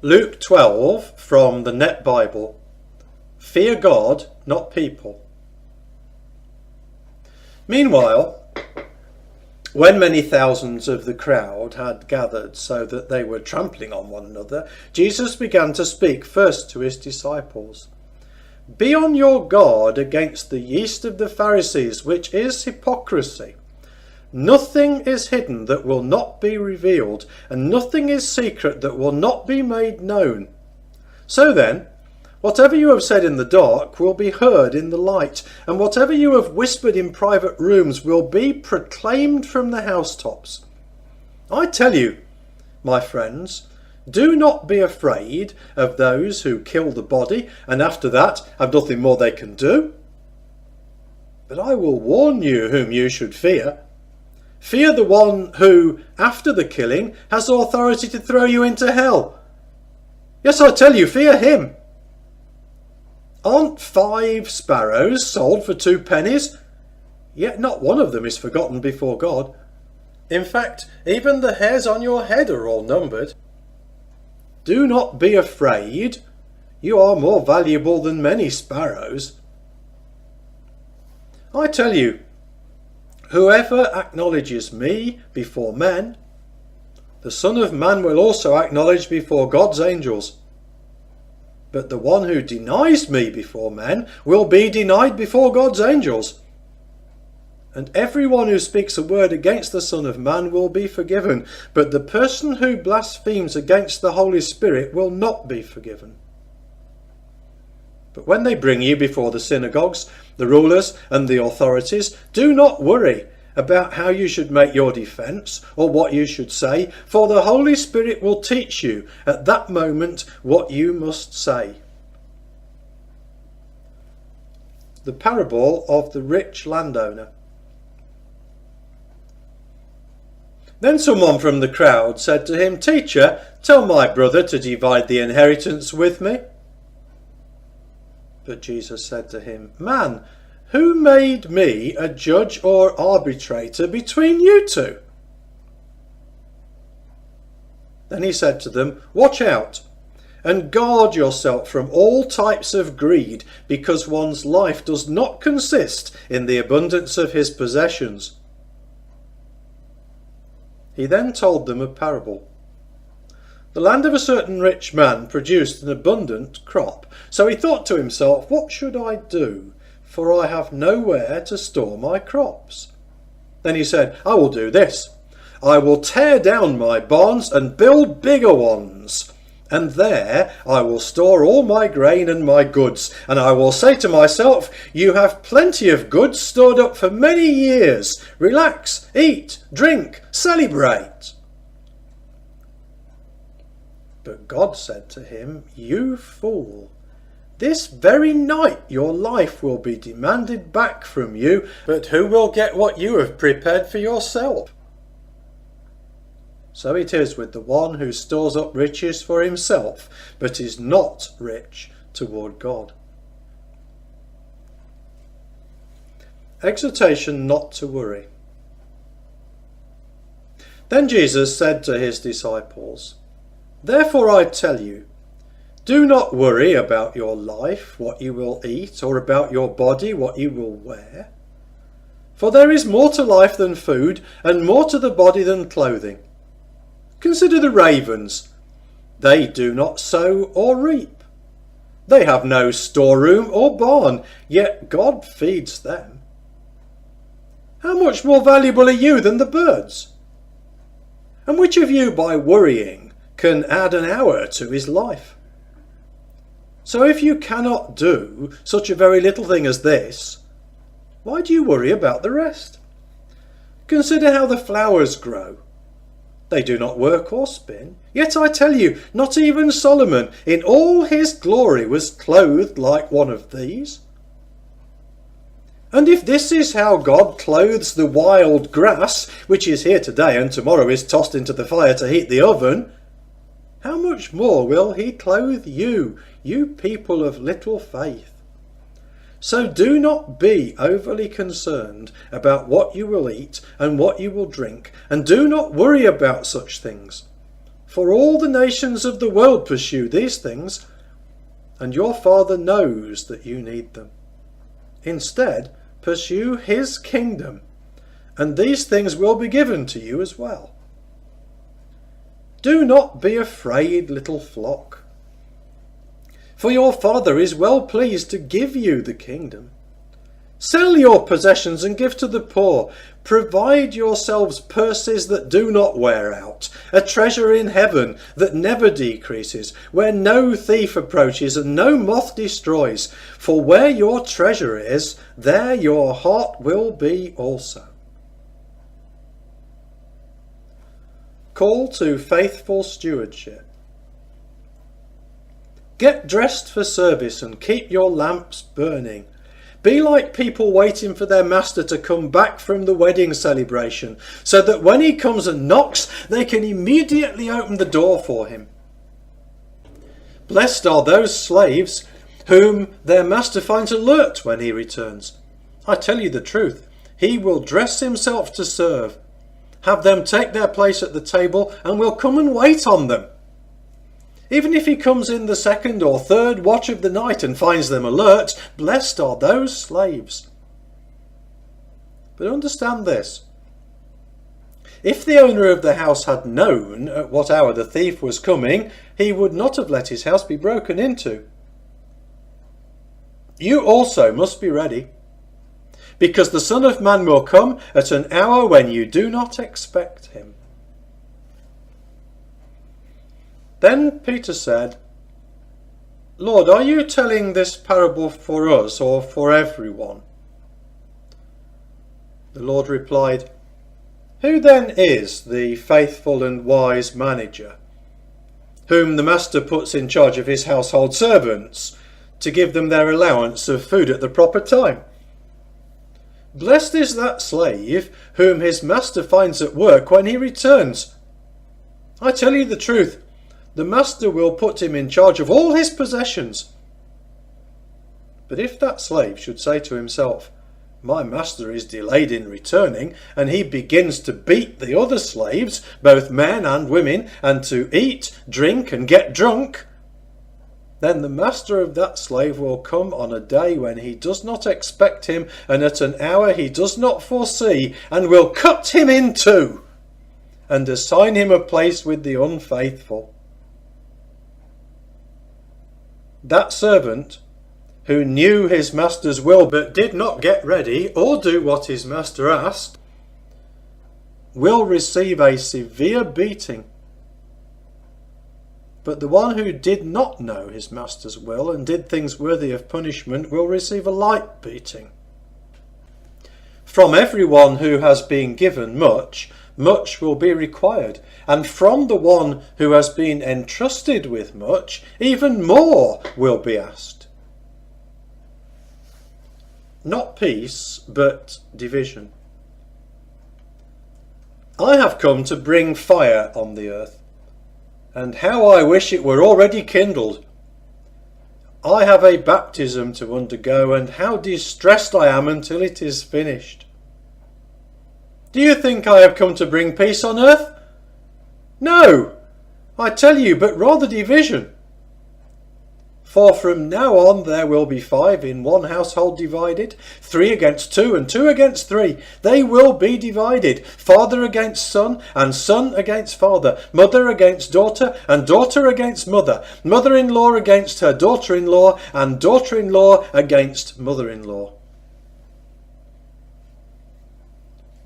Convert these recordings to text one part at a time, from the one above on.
Luke 12 from the Net Bible. Fear God, not people. Meanwhile, when many thousands of the crowd had gathered so that they were trampling on one another, Jesus began to speak first to his disciples. Be on your guard against the yeast of the Pharisees, which is hypocrisy. Nothing is hidden that will not be revealed, and nothing is secret that will not be made known. So then, whatever you have said in the dark will be heard in the light, and whatever you have whispered in private rooms will be proclaimed from the housetops. I tell you, my friends, do not be afraid of those who kill the body, and after that have nothing more they can do. But I will warn you whom you should fear. Fear the one who, after the killing, has authority to throw you into hell. Yes, I tell you, fear him. Aren't 5 sparrows sold for 2 pennies? Yet not one of them is forgotten before God. In fact, even the hairs on your head are all numbered. Do not be afraid. You are more valuable than many sparrows. I tell you, whoever acknowledges me before men, the Son of Man will also acknowledge before God's angels. But the one who denies me before men will be denied before God's angels. And everyone who speaks a word against the Son of Man will be forgiven, but the person who blasphemes against the Holy Spirit will not be forgiven. But when they bring you before the synagogues, the rulers and the authorities, do not worry about how you should make your defence or what you should say, for the Holy Spirit will teach you at that moment what you must say. The parable of the rich landowner. Then someone from the crowd said to him, Teacher, tell my brother to divide the inheritance with me. But Jesus said to him, Man, who made me a judge or arbitrator between you two? Then he said to them, Watch out and guard yourself from all types of greed, because one's life does not consist in the abundance of his possessions. He then told them a parable. The land of a certain rich man produced an abundant crop. So he thought to himself, What should I do? For I have nowhere to store my crops. Then he said, I will do this. I will tear down my barns and build bigger ones. And there I will store all my grain and my goods. And I will say to myself, You have plenty of goods stored up for many years. Relax, eat, drink, celebrate. But God said to him, You fool, this very night your life will be demanded back from you, but who will get what you have prepared for yourself? So it is with the one who stores up riches for himself, but is not rich toward God. Exhortation not to worry. Then Jesus said to his disciples, Therefore I tell you, do not worry about your life, what you will eat, or about your body, what you will wear. For there is more to life than food, and more to the body than clothing. Consider the ravens. They do not sow or reap. They have no storeroom or barn, yet God feeds them. How much more valuable are you than the birds? And which of you, by worrying, can add an hour to his life? So if you cannot do such a very little thing as this, why do you worry about the rest? Consider how the flowers grow. They do not work or spin. Yet I tell you, not even Solomon in all his glory was clothed like one of these. And if this is how God clothes the wild grass, which is here today and tomorrow is tossed into the fire to heat the oven, how much more will he clothe you, you people of little faith? So do not be overly concerned about what you will eat and what you will drink, and do not worry about such things. For all the nations of the world pursue these things, and your Father knows that you need them. Instead, pursue his kingdom, and these things will be given to you as well. Do not be afraid, little flock, for your Father is well pleased to give you the kingdom. Sell your possessions and give to the poor. Provide yourselves purses that do not wear out, a treasure in heaven that never decreases, where no thief approaches and no moth destroys. For where your treasure is, there your heart will be also. Call to faithful stewardship. Get dressed for service and keep your lamps burning. Be like people waiting for their master to come back from the wedding celebration, so that when he comes and knocks, they can immediately open the door for him. Blessed are those slaves whom their master finds alert when he returns. I tell you the truth, he will dress himself to serve, have them take their place at the table, and will come and wait on them. Even if he comes in the second or third watch of the night and finds them alert, blessed are those slaves. But understand this. If the owner of the house had known at what hour the thief was coming, he would not have let his house be broken into. You also must be ready, because the Son of Man will come at an hour when you do not expect him. Then Peter said, Lord, are you telling this parable for us or for everyone? The Lord replied, Who then is the faithful and wise manager, whom the master puts in charge of his household servants to give them their allowance of food at the proper time? Blessed is that slave whom his master finds at work when he returns. I tell you the truth, the master will put him in charge of all his possessions. But if that slave should say to himself, My master is delayed in returning, and he begins to beat the other slaves, both men and women, and to eat, drink, and get drunk, then the master of that slave will come on a day when he does not expect him, and at an hour he does not foresee, and will cut him in two, and assign him a place with the unfaithful. That servant, who knew his master's will but did not get ready or do what his master asked, will receive a severe beating. But the one who did not know his master's will and did things worthy of punishment will receive a light beating. From everyone who has been given much, much will be required, and from the one who has been entrusted with much, even more will be asked. Not peace, but division. I have come to bring fire on the earth, and how I wish it were already kindled. I have a baptism to undergo, and how distressed I am until it is finished. Do you think I have come to bring peace on earth? No, I tell you, but rather division. For from now on there will be 5 in one household divided, 3 against 2 and 2 against 3. They will be divided, father against son and son against father, mother against daughter and daughter against mother, mother-in-law against her daughter-in-law and daughter-in-law against mother-in-law.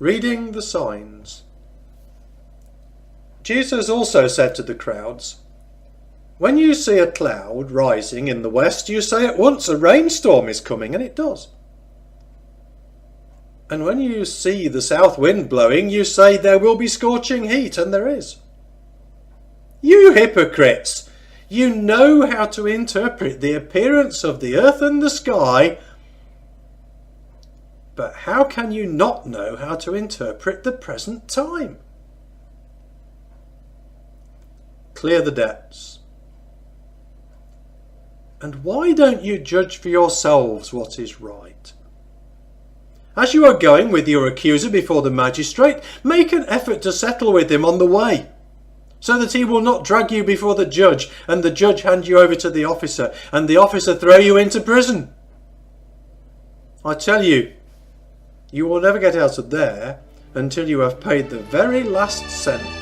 Reading the signs. Jesus also said to the crowds, When you see a cloud rising in the west, you say at once a rainstorm is coming, and it does. And when you see the south wind blowing, you say there will be scorching heat, and there is. You hypocrites! You know how to interpret the appearance of the earth and the sky, but how can you not know how to interpret the present time? Clear the debts. And why don't you judge for yourselves what is right? As you are going with your accuser before the magistrate, make an effort to settle with him on the way. so that he will not drag you before the judge, and the judge hand you over to the officer, and the officer throw you into prison. I tell you, you will never get out of there until you have paid the very last cent.